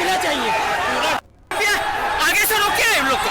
मिलना चाहिए। आगे से रोकिए इन लोग को।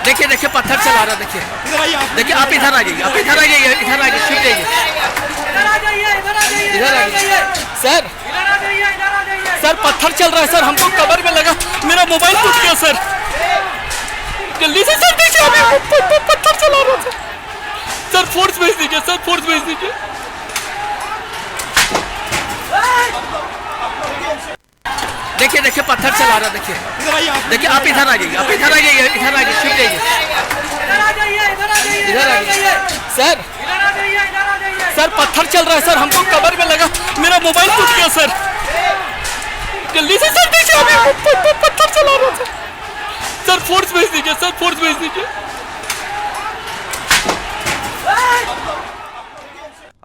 देखिए देखिए पत्थर चला रहा, देखिए देखिए। आप इधर आ जाइए, आप इधर आ जाइए, इधर आ जाइए, छुप जाइए, इधर आ जाइए। सर सर पत्थर चल रहा है सर, हमको कमर में लगा, मेरा मोबाइल टूट गया सर। जल्दी से सर देखिए, अभी पत्थर चला रहा था सर। फोर्स भेज दीजिए सर, फोर्स भेज दीजिए। देखिए देखिए पत्थर चला रहा, देखिए देखिए। आप इधर आ जाइए, आप इधर आ जाइए, इधर आ जाइए, छुप जाइए, इधर आ जाइए। सर सर पत्थर चल रहा है सर, हमको कमर में लगा, मेरा मोबाइल टूट गया सर। जल्दी से सर देखिए, अभी पत्थर चला रहा था सर। फोर्स भेज दीजिए सर, फोर्स भेज दीजिए।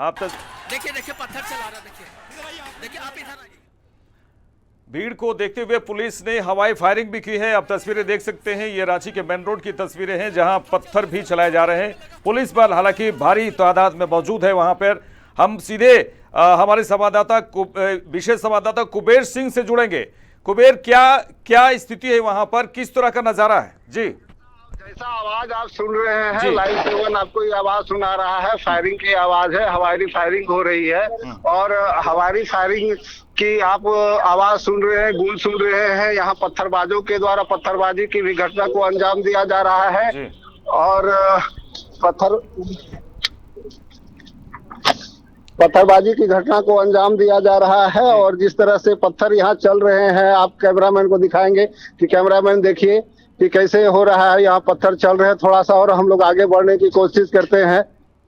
आप तक देखिए देखिए पत्थर चला रहा, देखिए देखिए। आप इधर आ जाइए। भीड़ को देखते हुए पुलिस ने हवाई फायरिंग भी की है। आप तस्वीरें देख सकते हैं, ये रांची के मेन रोड की तस्वीरें हैं जहां पत्थर भी चलाए जा रहे हैं। पुलिस बल हालांकि भारी तादाद में मौजूद है वहां पर। हम सीधे हमारे संवाददाता विशेष संवाददाता कुबेर सिंह से जुड़ेंगे। कुबेर, क्या स्थिति है वहां पर, किस तरह का नजारा है? जी, जैसा आवाज आप सुन रहे हैं, लाइव 7 आपको ये आवाज सुना रहा है, फायरिंग की आवाज है। हवाई फायरिंग हो रही है और हवाई फायरिंग की आप आवाज सुन रहे हैं, गूंज सुन रहे हैं। यहाँ पत्थरबाजों के द्वारा पत्थरबाजी की भी घटना को अंजाम दिया जा रहा है और पत्थरबाजी की घटना को अंजाम दिया जा रहा है। और जिस तरह से पत्थर यहाँ चल रहे हैं, आप कैमरामैन को दिखाएंगे कि कैमरामैन देखिए कि कैसे हो रहा है। यहाँ पत्थर चल रहे हैं। थोड़ा सा और हम लोग आगे बढ़ने की कोशिश करते हैं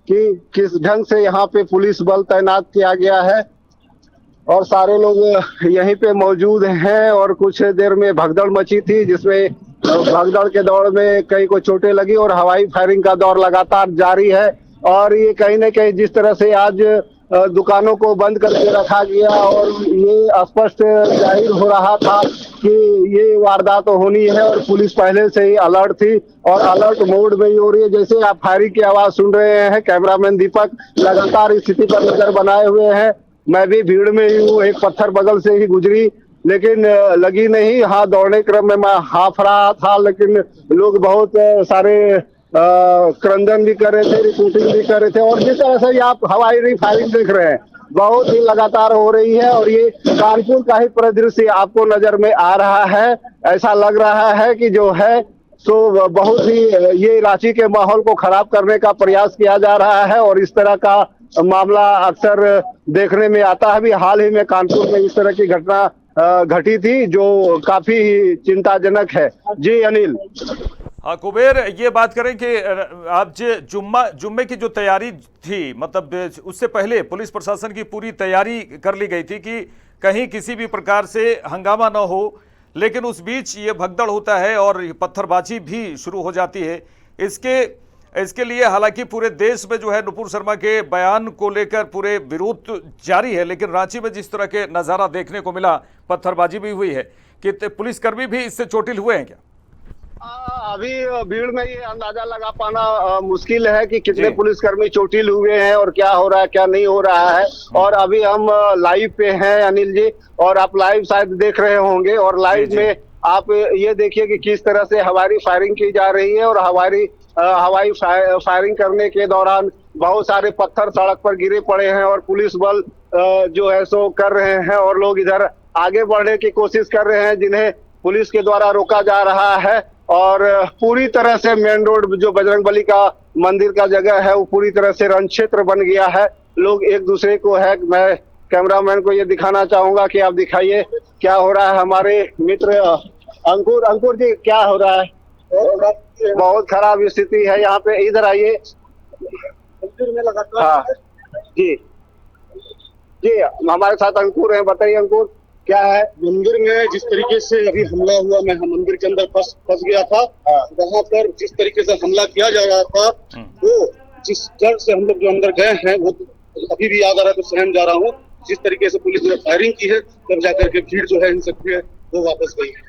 कि किस ढंग से यहाँ पे पुलिस बल तैनात किया गया है और सारे लोग यहीं पे मौजूद हैं। और कुछ देर में भगदड़ मची थी, जिसमें भगदड़ के दौर में कई को चोटें लगी और हवाई फायरिंग का दौर लगातार जारी है। और ये कहीं न कहीं जिस तरह से आज दुकानों को बंद करके रखा गया और ये स्पष्ट जाहिर हो रहा था कि ये वारदात होनी है और पुलिस पहले से ही अलर्ट थी और अलर्ट मोड में ही हो रही है। जैसे आप फायरिंग की आवाज सुन रहे हैं, कैमरामैन दीपक लगातार स्थिति पर नजर बनाए हुए हैं। मैं भी भीड़ में ही हूँ, एक पत्थर बगल से ही गुजरी लेकिन लगी नहीं। हाँ, दौड़ने क्रम में मैं हाफ रहा था, लेकिन लोग बहुत सारे क्रंदन भी कर रहे थे, रिपोर्टिंग भी कर रहे थे। और जिस तरह से आप हवाई फायरिंग देख रहे हैं, बहुत ही लगातार हो रही है और ये कानपुर का ही परिदृश्य आपको नजर में आ रहा है। ऐसा लग रहा है कि जो है सो बहुत ही ये रांची के माहौल को खराब करने का प्रयास किया जा रहा है और इस तरह का मामला अक्सर देखने में आता है। भी हाल ही में कानपुर में इस तरह की घटना घटी थी जो काफी चिंताजनक है। जी अनिल। हाँ कुबेर, ये बात करें कि आप जुम्मे की जो तैयारी थी, मतलब उससे पहले पुलिस प्रशासन की पूरी तैयारी कर ली गई थी कि कहीं किसी भी प्रकार से हंगामा न हो, लेकिन उस बीच ये भगदड़ होता है और पत्थरबाजी भी शुरू हो जाती है। इसके लिए हालांकि पूरे देश में जो है नुपुर शर्मा के बयान को लेकर पूरे विरोध जारी है, लेकिन रांची में जिस तरह के नज़ारा देखने को मिला, पत्थरबाजी भी हुई है, कि पुलिसकर्मी भी इससे चोटिल हुए हैं क्या? अभी भीड़ में ये अंदाजा लगा पाना मुश्किल है कि कितने जी। पुलिसकर्मी चोटिल हुए हैं और क्या हो रहा है क्या नहीं हो रहा है। और अभी हम लाइव पे हैं अनिल जी, और आप लाइव शायद देख रहे होंगे, और जी लाइव जी में आप ये देखिए कि किस तरह से हवाई फायरिंग की जा रही है। और हवाई फायरिंग करने के दौरान बहुत सारे पत्थर सड़क पर गिरे पड़े हैं, और पुलिस बल जो है सो कर रहे हैं, और लोग इधर आगे बढ़ने की कोशिश कर रहे हैं जिन्हें पुलिस के द्वारा रोका जा रहा है। और पूरी तरह से मेन रोड जो बजरंगबली का मंदिर का जगह है वो पूरी तरह से रण क्षेत्र बन गया है। लोग एक दूसरे को है, मैं कैमरामैन को ये दिखाना चाहूंगा कि आप दिखाइए क्या हो रहा है। हमारे मित्र अंकुर जी क्या हो रहा है? बहुत खराब स्थिति है यहाँ पे, इधर आइए। हाँ जी जी, हमारे साथ अंकुर हैं, बताइए अंकुर क्या है? मंदिर में जिस तरीके से अभी हमला हुआ, मैं मंदिर के अंदर फंस गया था। वहाँ पर जिस तरीके से हमला किया जा रहा था, वो जिस डर से हम लोग जो अंदर गए हैं वो अभी भी याद आ रहा है, तो सहम जा रहा हूँ। जिस तरीके से पुलिस ने फायरिंग की है तब जाकर के भीड़ जो है इन सबकी वो वापस गई है।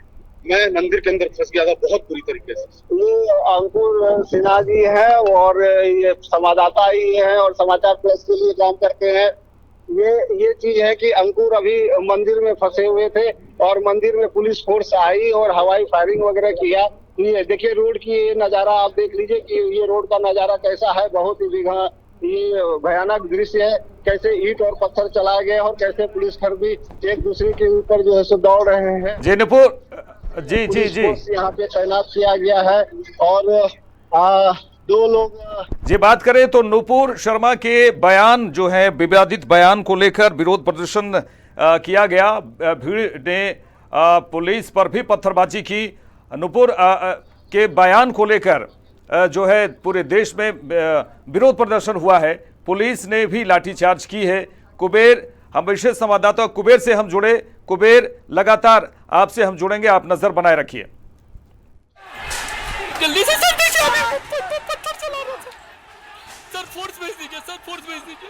मैं मंदिर के अंदर फंस गया था बहुत बुरी तरीके से। ये अंकुर सिन्हा जी हैं और ये संवाददाता ही हैं और समाचार प्रेस के लिए काम करते हैं। ये चीज है कि अंकुर अभी मंदिर में फंसे हुए थे और मंदिर में पुलिस फोर्स आई और हवाई फायरिंग वगैरह किया। ये देखिए रोड की ये नजारा आप देख लीजिए कि ये रोड का नजारा कैसा है, बहुत ही ये भयानक दृश्य है। कैसे ईंट और पत्थर चलाए गए और कैसे पुलिसकर्मी एक दूसरे के ऊपर जो है सो दौड़ रहे हैं। जी नुपुर जी जी जी यहाँ पे तैनात किया गया है और दो लोग जी बात करें तो नुपुर शर्मा के बयान जो है विवादित बयान को लेकर विरोध प्रदर्शन किया गया। भीड़ ने पुलिस पर भी पत्थरबाजी की। नुपुर के बयान को लेकर जो है पूरे देश में विरोध प्रदर्शन हुआ है। पुलिस ने भी लाठीचार्ज की है। कुबेर, हम विशेष संवाददाता कुबेर से हम जुड़े। कुबेर, लगातार आपसे हम जुड़ेंगे, आप नजर बनाए रखिए। जल्दी से सर देखिए, अभी पत्थर चला रहा था सर। फोर्स भेज दीजिए सर, फोर्स भेज दीजिए।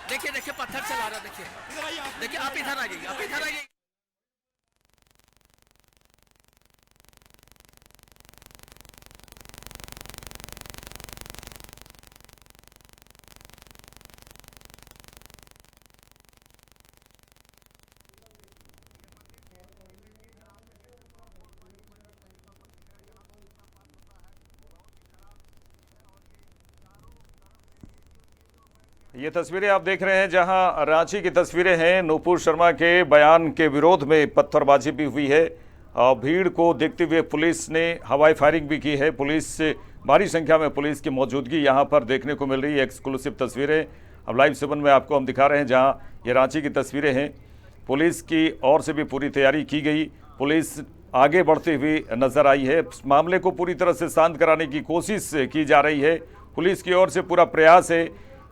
देखिए देखिए पत्थर चला रहा, देखिए आप इधर आ जाइए, आप इधर आ जाइए। ये तस्वीरें आप देख रहे हैं जहां रांची की तस्वीरें हैं। नुपुर शर्मा के बयान के विरोध में पत्थरबाजी भी हुई है और भीड़ को देखते हुए पुलिस ने हवाई फायरिंग भी की है। पुलिस से भारी संख्या में पुलिस की मौजूदगी यहां पर देखने को मिल रही है। एक्सक्लूसिव तस्वीरें अब लाइव 7 में आपको हम दिखा रहे हैं जहां ये रांची की तस्वीरें हैं। पुलिस की ओर से भी पूरी तैयारी की गई। पुलिस आगे बढ़ती हुई नजर आई है। मामले को पूरी तरह से शांत कराने की कोशिश की जा रही है। पुलिस की ओर से पूरा प्रयास है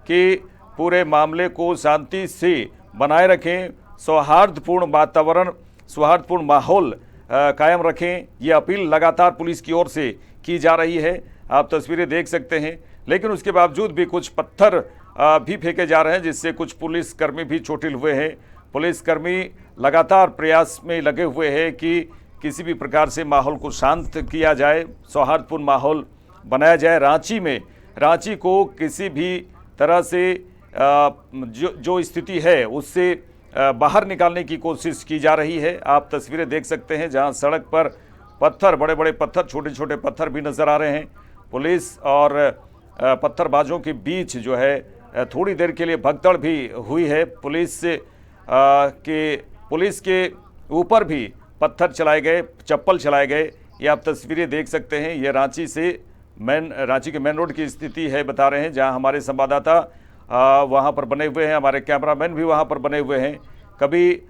कि पूरे मामले को शांति से बनाए रखें, सौहार्दपूर्ण वातावरण, सौहार्दपूर्ण माहौल कायम रखें। ये अपील लगातार पुलिस की ओर से की जा रही है। आप तस्वीरें देख सकते हैं, लेकिन उसके बावजूद भी कुछ पत्थर भी फेंके जा रहे हैं जिससे कुछ पुलिसकर्मी भी चोटिल हुए हैं। पुलिसकर्मी लगातार प्रयास में लगे हुए हैं कि किसी भी प्रकार से माहौल को शांत किया जाए, सौहार्दपूर्ण माहौल बनाया जाए। रांची को किसी भी तरह से जो स्थिति है उससे बाहर निकालने की कोशिश की जा रही है। आप तस्वीरें देख सकते हैं जहां सड़क पर पत्थर, बड़े बड़े पत्थर, छोटे छोटे पत्थर भी नज़र आ रहे हैं। पुलिस और पत्थरबाजों के बीच जो है थोड़ी देर के लिए भगदड़ भी हुई है। पुलिस के ऊपर भी पत्थर चलाए गए, चप्पल चलाए गए। ये आप तस्वीरें देख सकते हैं। ये रांची के मेन रोड की स्थिति है, बता रहे हैं, जहां हमारे संवाददाता वहां पर बने हुए हैं, हमारे कैमरामैन भी वहां पर बने हुए हैं। कभी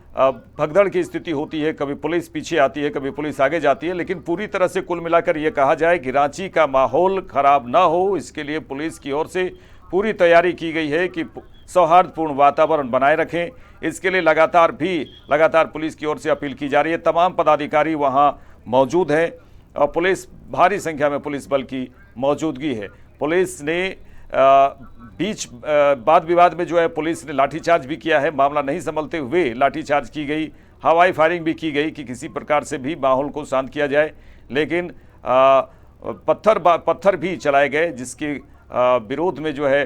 भगदड़ की स्थिति होती है, कभी पुलिस पीछे आती है, कभी पुलिस आगे जाती है, लेकिन पूरी तरह से कुल मिलाकर ये कहा जाए कि रांची का माहौल खराब ना हो, इसके लिए पुलिस की ओर से पूरी तैयारी की गई है कि सौहार्दपूर्ण वातावरण बनाए रखें। इसके लिए लगातार पुलिस की ओर से अपील की जा रही है। तमाम पदाधिकारी वहाँ मौजूद हैं और पुलिस, भारी संख्या में पुलिस बल की मौजूदगी है। पुलिस ने वाद विवाद में जो है पुलिस ने लाठीचार्ज भी किया है। मामला नहीं संभलते हुए लाठीचार्ज की गई। हवाई फायरिंग भी की गई कि किसी प्रकार से भी माहौल को शांत किया जाए, लेकिन पत्थर भी चलाए गए, जिसके विरोध में जो है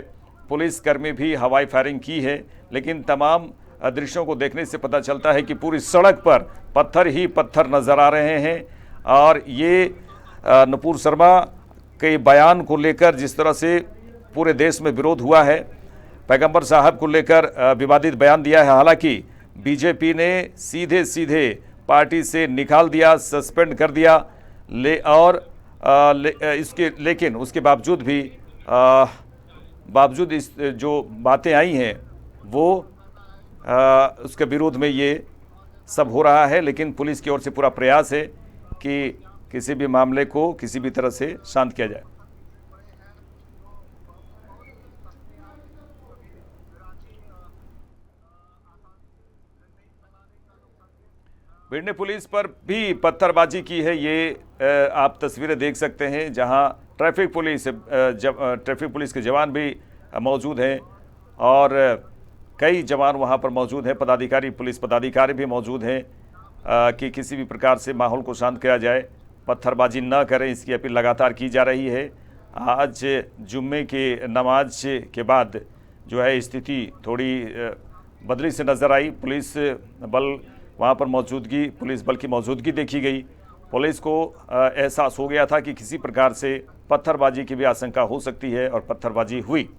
पुलिसकर्मी भी हवाई फायरिंग की है। लेकिन तमाम दृश्यों को देखने से पता चलता है कि पूरी सड़क पर पत्थर ही पत्थर नज़र आ रहे हैं। और ये नुपुर शर्मा के बयान को लेकर जिस तरह से पूरे देश में विरोध हुआ है, पैगंबर साहब को लेकर विवादित बयान दिया है। हालांकि बीजेपी ने सीधे सीधे पार्टी से निकाल दिया, सस्पेंड कर दिया, लेकिन उसके बावजूद इस जो बातें आई हैं वो उसके विरोध में ये सब हो रहा है। लेकिन पुलिस की ओर से पूरा प्रयास है कि किसी भी मामले को किसी भी तरह से शांत किया जाए। भिंड पुलिस पर भी पत्थरबाजी की है, ये आप तस्वीरें देख सकते हैं, जहां ट्रैफिक पुलिस के जवान भी मौजूद हैं और कई जवान वहां पर मौजूद हैं, पुलिस पदाधिकारी भी मौजूद हैं कि किसी भी प्रकार से माहौल को शांत किया जाए, पत्थरबाजी न करें, इसकी अपील लगातार की जा रही है। आज जुम्मे के नमाज के बाद जो है स्थिति थोड़ी बदली से नज़र आई। पुलिस बल वहाँ पर पुलिस बल की मौजूदगी देखी गई। पुलिस को एहसास हो गया था कि किसी प्रकार से पत्थरबाजी की भी आशंका हो सकती है और पत्थरबाजी हुई।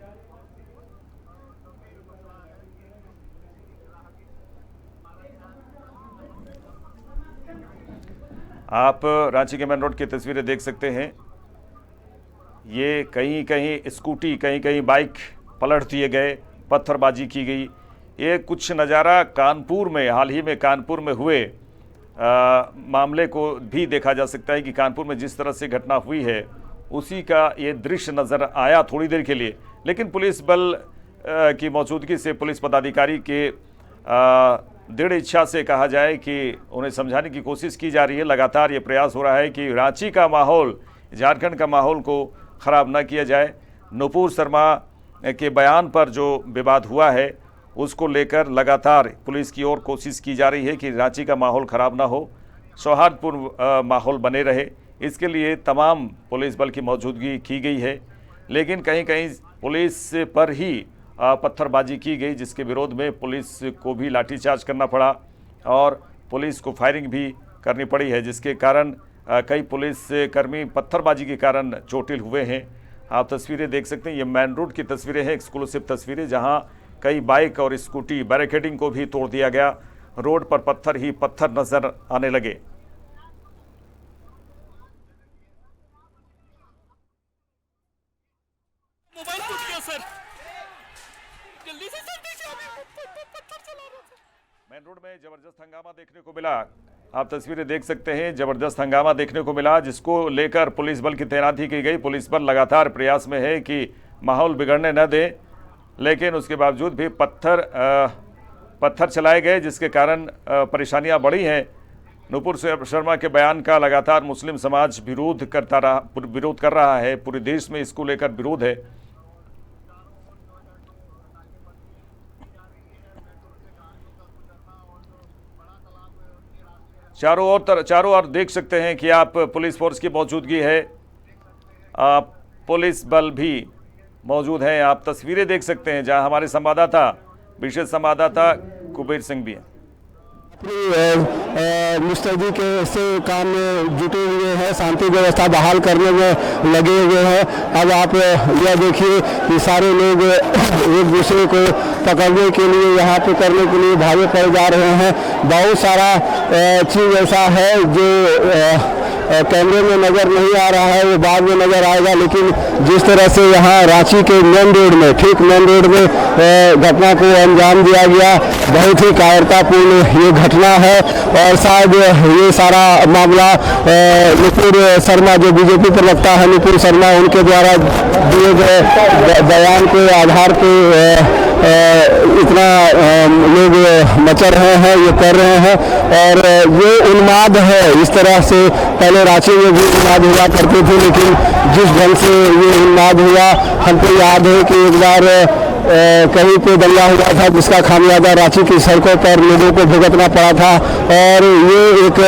आप रांची के मेन रोड की तस्वीरें देख सकते हैं। ये कहीं कहीं स्कूटी, कहीं कहीं बाइक पलट दिए गए, पत्थरबाजी की गई। ये कुछ नज़ारा कानपुर में, हाल ही में कानपुर में हुए मामले को भी देखा जा सकता है कि कानपुर में जिस तरह से घटना हुई है उसी का ये दृश्य नज़र आया थोड़ी देर के लिए। लेकिन पुलिस बल की मौजूदगी से, पुलिस पदाधिकारी के दृढ़ इच्छा से कहा जाए कि उन्हें समझाने की कोशिश की जा रही है। लगातार ये प्रयास हो रहा है कि रांची का माहौल, झारखंड का माहौल को ख़राब न किया जाए। नुपुर शर्मा के बयान पर जो विवाद हुआ है उसको लेकर लगातार पुलिस की ओर कोशिश की जा रही है कि रांची का माहौल ख़राब ना हो, सौहार्दपूर्ण माहौल बने रहे। इसके लिए तमाम पुलिस बल की मौजूदगी की गई है। लेकिन कहीं कहीं पुलिस पर ही पत्थरबाजी की गई, जिसके विरोध में पुलिस को भी लाठीचार्ज करना पड़ा और पुलिस को फायरिंग भी करनी पड़ी है, जिसके कारण कई पुलिसकर्मी पत्थरबाजी के कारण चोटिल हुए हैं। आप तस्वीरें देख सकते हैं, ये मेन रोड की तस्वीरें हैं, एक्सक्लूसिव तस्वीरें, जहां कई बाइक और स्कूटी बैरिकेडिंग को भी तोड़ दिया गया। रोड पर पत्थर ही पत्थर नजर आने लगे। मोबाइल टूट गया सर, जल्दी से सर देखिए, अभी पत्थर चला रहा था। मेन रोड में जबरदस्त हंगामा देखने को मिला। आप तस्वीरें देख सकते हैं, जबरदस्त हंगामा देखने को मिला, जिसको लेकर पुलिस बल की तैनाती की गई। पुलिस बल लगातार प्रयास में है कि माहौल बिगड़ने न दे, लेकिन उसके बावजूद भी पत्थर चलाए गए, जिसके कारण परेशानियां बढ़ी हैं। नुपुर शर्मा के बयान का लगातार मुस्लिम समाज विरोध कर रहा है। पूरे देश में इसको लेकर विरोध है। चारों ओर देख सकते हैं कि आप पुलिस फोर्स की मौजूदगी है, पुलिस बल भी मौजूद है। आप तस्वीरें देख सकते हैं, जहां हमारे संवाददाता, विशेष संवाददाता कुबेर सिंह भी हैं। मुस्तैदी के से काम में जुटे हुए हैं, शांति व्यवस्था बहाल करने में लगे हुए हैं। अब आप यह देखिए कि सारे लोग एक दूसरे को पकड़ने के लिए, यहाँ पे करने के लिए भागे पड़ जा रहे हैं। बहुत सारा चीज़ ऐसा है जो कैमरे में नज़र नहीं आ रहा है, वो बाद में नज़र आएगा। लेकिन जिस तरह से यहाँ रांची के मेन रोड में, ठीक मेन रोड में घटना को अंजाम दिया गया, बहुत ही कायरतापूर्ण ये घटना है। और शायद ये सारा मामला नुपुर शर्मा, जो बीजेपी प्रवक्ता है नुपुर शर्मा, उनके द्वारा दिए गए बयान के आधार पर इतना लोग मचल रहे हैं, ये कर रहे हैं। और ये उन्माद है, इस तरह से पहले रांची में भी उन्माद हुआ करते थे, लेकिन जिस ढंग से ये उन्माद हुआ, हमको याद है कि एक बार कहीं पे दंगा हुआ था जिसका खामियाजा रांची की सड़कों पर लोगों को भुगतना पड़ा था। और ये एक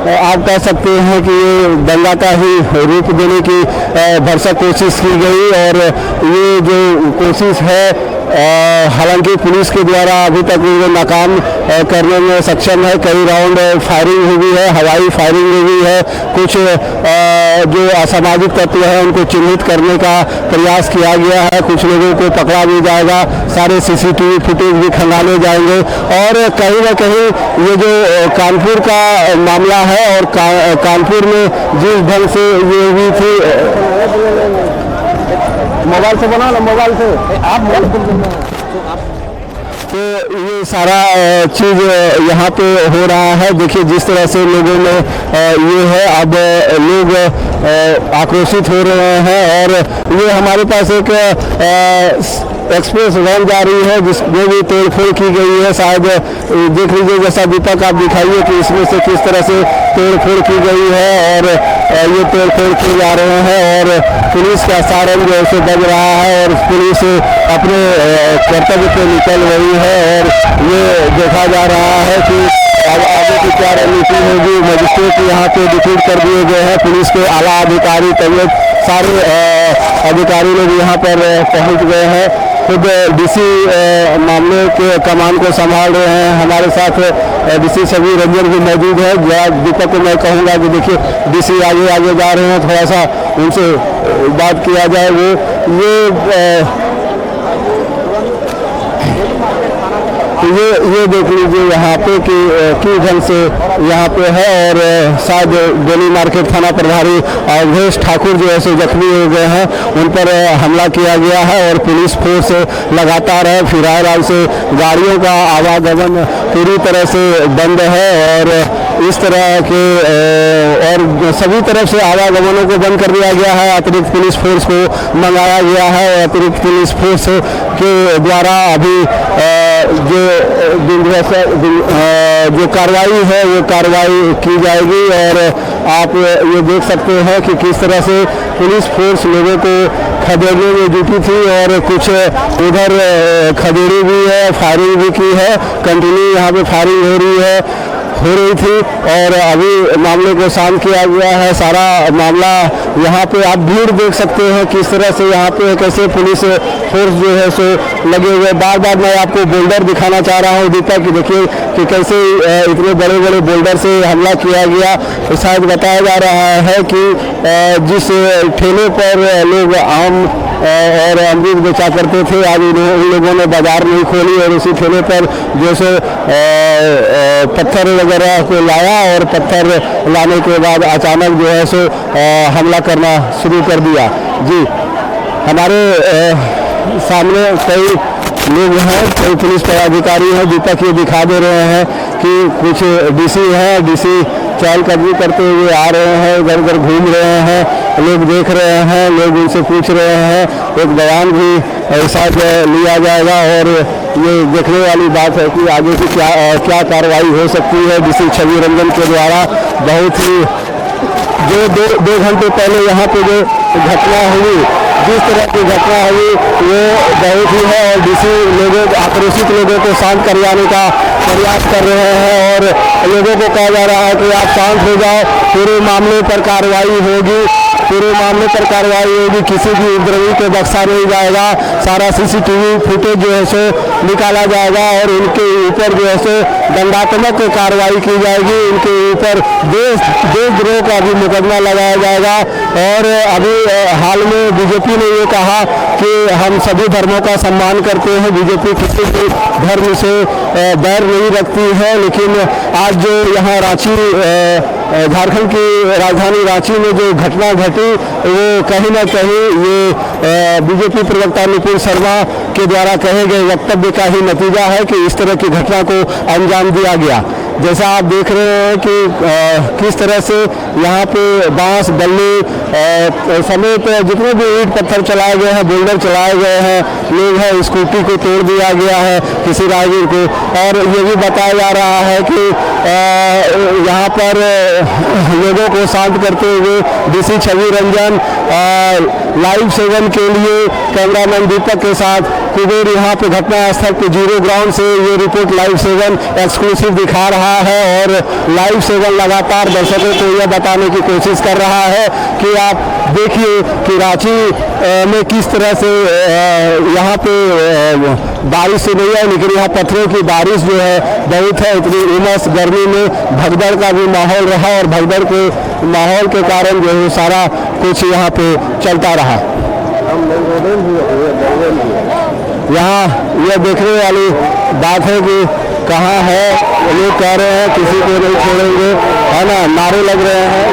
आप कह सकते हैं कि ये दंगा का ही रूप देने की भरसक कोशिश की गई। और ये जो कोशिश है हालांकि पुलिस के द्वारा अभी तक वो नाकाम करने में सक्षम है। कई राउंड फायरिंग हुई है, हवाई फायरिंग हुई है। कुछ जो असामाजिक तत्व हैं उनको चिन्हित करने का प्रयास किया गया है। कुछ लोगों को पकड़ा भी जाएगा, सारे सीसीटीवी फुटेज भी खंगाले जाएंगे। और कहीं ना कहीं ये जो कानपुर का मामला है और कानपुर में जिस ढंग से ये हुई थी, मोबाइल से बना ना, मोबाइल से आप तो ये सारा चीज़ यहाँ पे हो रहा है। देखिए जिस तरह से लोगों में ये है, अब लोग आक्रोशित हो रहे हैं। और ये हमारे पास एक एक्सप्रेस वैन जा रही है जिसमें भी तोड़फोड़ की गई है। शायद देख लीजिए, जैसा दीपक आप दिखाइए कि इसमें से किस तरह से तोड़फोड़ की गई है। और ये तोड़फोड़ किए जा रहे हैं और पुलिस का सायरन जो है बज रहा है और पुलिस अपने कर्तव्य पे निकल रही है। और ये देखा जा रहा है कि अब आगे की क्या रणनीति होगी। मजिस्ट्रेट यहाँ पे डिप्यूट कर दिए गए हैं, पुलिस के आला अधिकारी तबियत सारे अधिकारी लोग यहाँ पर पहुँच गए हैं। खुद डीसी मामले के कमान को संभाल रहे हैं। हमारे साथ डीसी छवि रंजन भी मौजूद है। दीपक को मैं कहूँगा कि देखिए डीसी आगे आगे जा रहे हैं, थोड़ा सा उनसे बात किया जाए। ये देख लीजिए यहाँ पे कि किस ढंग से यहाँ पे है। और शायद गोली मार्केट थाना प्रभारी अवधेश ठाकुर जो है सो जख्मी हो गए हैं, उन पर हमला किया गया है। और पुलिस फोर्स लगातार है, फिलहाल से गाड़ियों का आवागमन पूरी तरह से बंद है। और इस तरह के और सभी तरफ से आवागमनों को बंद कर दिया गया है। अतिरिक्त पुलिस फोर्स को मंगाया गया है। अतिरिक्त पुलिस फोर्स के द्वारा अभी जो कार्रवाई है वो कार्रवाई की जाएगी। और आप ये देख सकते हैं कि किस तरह से पुलिस फोर्स लोगों को खदेड़ने में जुटी थी। और कुछ उधर खदेड़ी भी है, फायरिंग भी की है, कंटिन्यू यहाँ पे फायरिंग हो रही थी। और अभी मामले को शांत किया गया है। सारा मामला यहाँ पे आप भीड़ देख सकते हैं किस तरह से यहाँ पे कैसे पुलिस फोर्स जो है सो लगे हुए। बार बार मैं आपको बोल्डर दिखाना चाह रहा हूँ दीपक कि देखिए कि कैसे इतने बड़े बड़े बोल्डर से हमला किया गया। तो शायद बताया जा रहा है कि जिस ठेले पर लोग आम और अमरूद बेचा करते थे, आज उन लोगों ने बाजार नहीं खोली और उसी ठेले पर जो सो पत्थर वगैरह को लाया। और पत्थर लाने के बाद अचानक जो है सो हमला करना शुरू कर दिया। जी हमारे सामने कई लोग हैं, कई पुलिस पदाधिकारी हैं। दीपक ये दिखा दे रहे हैं कि कुछ डीसी हैं, डीसी चहलकदमी करते हुए आ रहे हैं, इधर उधर घूम रहे हैं, लोग देख रहे हैं, लोग उनसे पूछ रहे हैं। एक बयान भी ऐसा लिया जाएगा। और ये देखने वाली बात है कि आगे की क्या कार्रवाई हो सकती है। डीसी छवि रंजन के द्वारा बहुत ही जो दो घंटे पहले यहाँ पे जो घटना हुई, जिस तरह की घटना हुई वो बहुत ही है। और डीसी आक्रोशित लोगों को शांत करवाने का प्रयास कर रहे हैं। और लोगों को कहा जा रहा है कि आप शांत हो जाओ, पूरे मामले पर कार्रवाई होगी, पूरे मामले पर कार्रवाई होगी, किसी भी उपद्रवी को बख्शा नहीं जाएगा। सारा सीसीटीवी फुटेज जो है सो निकाला जाएगा और उनके ऊपर जो है सो दंडात्मक कार्रवाई की जाएगी। उनके ऊपर देशद्रोह का भी मुकदमा लगाया जाएगा। और अभी हाल में बीजेपी ने ये कहा कि हम सभी धर्मों का सम्मान करते हैं, बीजेपी किसी भी धर्म से बैर नहीं रखती है। लेकिन आज जो यहाँ रांची झारखंड की राजधानी रांची में जो घटना घटी वो कहीं ना कहीं ये बीजेपी प्रवक्ता निपुण शर्मा के द्वारा कहे गए वक्तव्य का ही नतीजा है कि इस तरह की घटना को अंजाम दिया गया। जैसा आप देख रहे हैं कि किस तरह से यहाँ पे बांस बल्ली समेत जितने भी ईंट पत्थर चलाए गए हैं, बोल्डर चलाए गए हैं, लोग हैं, स्कूटी को तोड़ दिया गया है किसी राहगीर को। और ये भी बताया जा रहा है कि यहाँ पर लोगों को शांत करते हुए DC Chhavi Ranjan live seven के लिए कैमरामैन दीपक के साथ कुबेर यहाँ पे घटनास्थल पे जीरो ग्राउंड से ये रिपोर्ट लाइव सेवन एक्सक्लूसिव दिखा रहा है। और लाइव सेवन लगातार दर्शकों को यह बताने की कोशिश कर रहा है कि आप देखिए कि रांची में किस तरह से यहाँ पे बारिश से नहीं है, लेकिन यहाँ पत्थरों की बारिश जो है बहुत है। इतनी उमस गर्मी में भगदड़ का भी माहौल रहा और भगदड़ के माहौल के कारण जो है सारा कुछ यहाँ पे चलता रहा। यहाँ यह देखने वाली बात है कि कहाँ है, लोग कह रहे हैं किसी को नहीं छोड़ेंगे, है ना, नारे लग रहे हैं,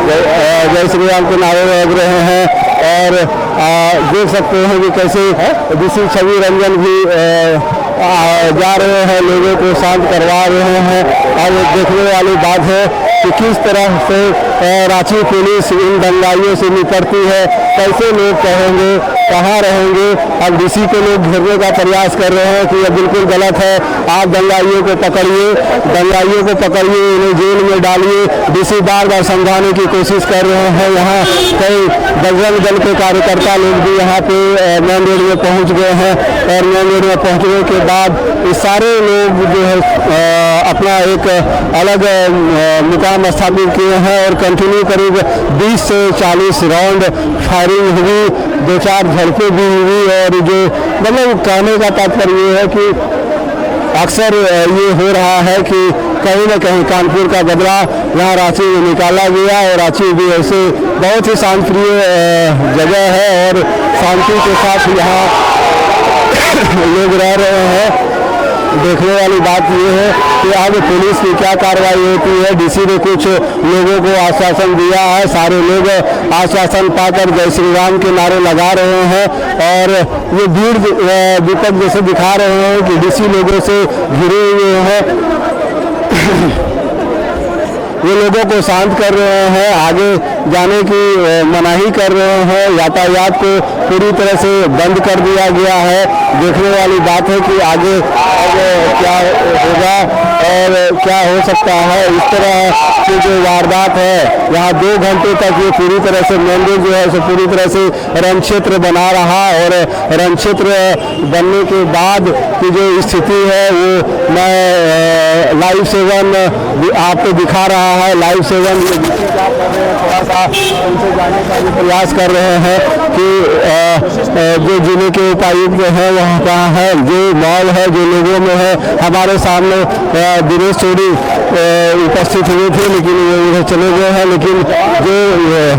जय श्री राम के नारे लग रहे हैं। और देख सकते हैं कि कैसे डीसी छवि रंजन भी जा रहे हैं, लोगों को शांत करवा रहे हैं। और देखने वाली बात है कि किस तरह से रांची पुलिस इन दंगाइयों से निपटती है, कैसे लोग कहेंगे, कहाँ रहेंगे। अब डीसी को लोग घेरने का प्रयास कर रहे हैं कि यह बिल्कुल गलत है, आप दंगाइयों को पकड़िए, इन्हें जेल में डालिए। डीसी बार बार समझाने की कोशिश कर रहे हैं। यहाँ कई बजरंग दल के कार्यकर्ता लोग भी यहाँ पे मेन रोड में पहुँच गए हैं और मेन रोड में पहुँचने के बाद ये सारे लोग जो है अपना एक अलग मुकाम स्थापित किए हैं और कंटिन्यू करीब 20 से 40 राउंड फायरिंग हुई, 2-4 झड़पें भी हुई। और जो मतलब कहने का तात्पर्य ये है कि अक्सर ये हो रहा है कि कहीं न कहीं कानपुर का बदला यहाँ रांची में निकाला गया और रांची भी ऐसे बहुत ही शांतिप्रिय जगह है और शांति के साथ यहाँ लोग रह रहे हैं। देखने वाली बात ये है कि अब पुलिस की क्या कार्रवाई होती है। डीसी ने कुछ लोगों को आश्वासन दिया है, सारे लोग आश्वासन पाकर जय श्री राम के नारे लगा रहे हैं और ये भीड़ दीपक जैसे दिखा रहे हैं कि डीसी लोगों से घिरे हुए हैं। ये लोगों को शांत कर रहे हैं, आगे जाने की मनाही कर रहे हैं, यातायात को पूरी तरह से बंद कर दिया गया है। देखने वाली बात है कि आगे क्या होगा और क्या हो सकता है। इस तरह की जो वारदात है, यहाँ 2 घंटे तक ये पूरी तरह से मेन रोड जो है सो पूरी तरह से रण क्षेत्र बना रहा और रण क्षेत्र बनने के बाद की जो स्थिति है वो मैं लाइव सेवन आपको दिखा रहा है। लाइव सेवन थोड़ा सा उनसे जाने का भी प्रयास कर रहे हैं कि जो जिले के उपायुक्त हैं वहाँ कहाँ है, जो मॉल है जो लोगों में है। हमारे सामने दिनेश चौधरी उपस्थित हुए थे लेकिन वो इधर चले गए हैं। लेकिन जो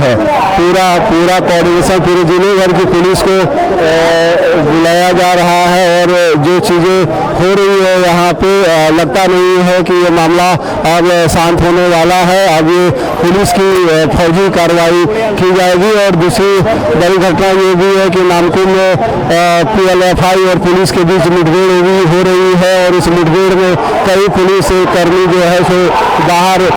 है पूरा कोऑर्डिनेशन पूरे जिले भर की पुलिस को बुलाया जा रहा है और जो चीज़ें हो रही है यहाँ पे लगता नहीं है कि ये मामला अब शांत होने वाला है। अब ये पुलिस की फौजी कार्रवाई की जाएगी। और दूसरी बड़ी घटना ये भी है कि नामकुम में PLFI और पुलिस के बीच मुठभेड़ भी हो रही है और इस मुठभेड़ में कई पुलिस कर्मी जो है सो बाहर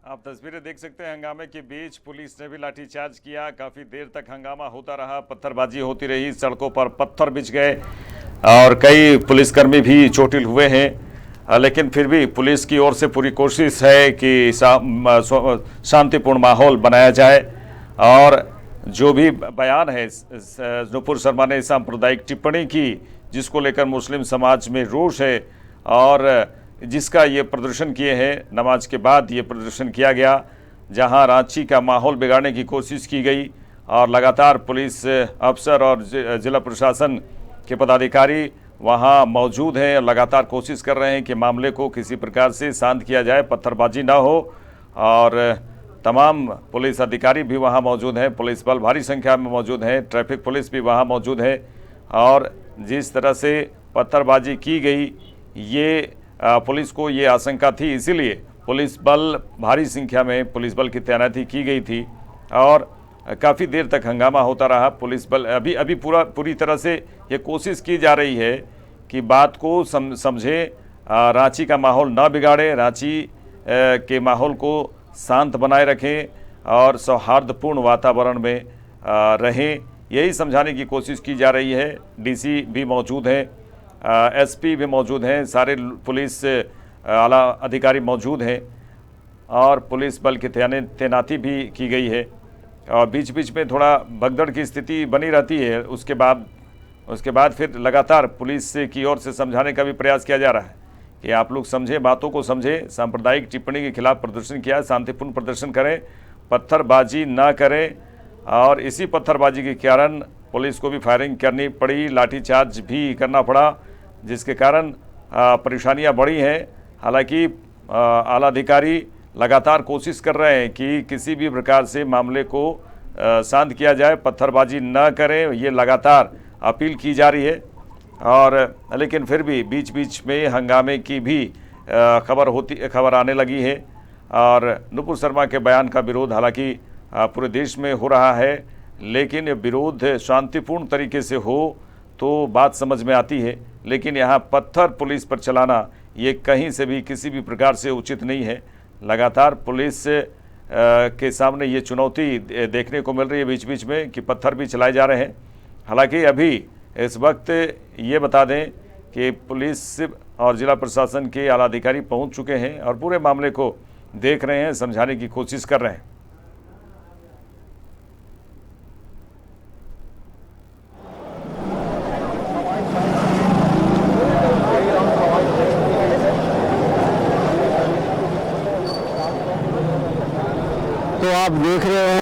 आप तस्वीरें देख सकते हैं। हंगामे के बीच पुलिस ने भी लाठीचार्ज किया, काफ़ी देर तक हंगामा होता रहा, पत्थरबाजी होती रही, सड़कों पर पत्थर बिछ गए और कई पुलिसकर्मी भी चोटिल हुए हैं। लेकिन फिर भी पुलिस की ओर से पूरी कोशिश है कि शांतिपूर्ण माहौल बनाया जाए। और जो भी बयान है नुपुर शर्मा ने सांप्रदायिक टिप्पणी की जिसको लेकर मुस्लिम समाज में रोष है और जिसका ये प्रदर्शन किए हैं, नमाज के बाद ये प्रदर्शन किया गया जहां रांची का माहौल बिगाड़ने की कोशिश की गई और लगातार पुलिस अफसर और जिला प्रशासन के पदाधिकारी वहां मौजूद हैं और लगातार कोशिश कर रहे हैं कि मामले को किसी प्रकार से शांत किया जाए, पत्थरबाजी ना हो। और तमाम पुलिस अधिकारी भी वहां मौजूद हैं, पुलिस बल भारी संख्या में मौजूद हैं, ट्रैफिक पुलिस भी वहां मौजूद है। और जिस तरह से पत्थरबाजी की गई ये पुलिस को ये आशंका थी, इसीलिए पुलिस बल, भारी संख्या में पुलिस बल की तैनाती की गई थी और काफ़ी देर तक हंगामा होता रहा। पुलिस बल अभी पूरी तरह से ये कोशिश की जा रही है कि बात को समझे, रांची का माहौल ना बिगाड़े, रांची के माहौल को शांत बनाए रखें और सौहार्दपूर्ण वातावरण में रहें, यही समझाने की कोशिश की जा रही है। डीसी भी मौजूद हैं, एसपी भी मौजूद हैं, सारे पुलिस आला अधिकारी मौजूद हैं और पुलिस बल की तैनाती भी की गई है और बीच बीच में थोड़ा भगदड़ की स्थिति बनी रहती है। उसके बाद फिर लगातार पुलिस की ओर से समझाने का भी प्रयास किया जा रहा है कि आप लोग समझें, बातों को समझें, सांप्रदायिक टिप्पणी के खिलाफ प्रदर्शन किया, शांतिपूर्ण प्रदर्शन करें, पत्थरबाजी ना करें। और इसी पत्थरबाजी के कारण पुलिस को भी फायरिंग करनी पड़ी, लाठीचार्ज भी करना पड़ा, जिसके कारण परेशानियां बढ़ी हैं। हालांकि आला अधिकारी लगातार कोशिश कर रहे हैं कि किसी भी प्रकार से मामले को शांत किया जाए, पत्थरबाजी न करें, ये लगातार अपील की जा रही है। और लेकिन फिर भी बीच बीच में हंगामे की भी खबर आने लगी है और नुपुर शर्मा के बयान का विरोध हालांकि पूरे देश में हो रहा है, लेकिन विरोध शांतिपूर्ण तरीके से हो तो बात समझ में आती है। लेकिन यहाँ पत्थर पुलिस पर चलाना ये कहीं से भी किसी भी प्रकार से उचित नहीं है। लगातार पुलिस के सामने ये चुनौती देखने को मिल रही है बीच बीच में कि पत्थर भी चलाए जा रहे हैं। हालांकि अभी इस वक्त ये बता दें कि पुलिस और ज़िला प्रशासन के आला अधिकारी पहुँच चुके हैं और पूरे मामले को देख रहे हैं, समझाने की कोशिश कर रहे हैं। तो आप देख रहे हैं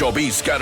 24 कैरेट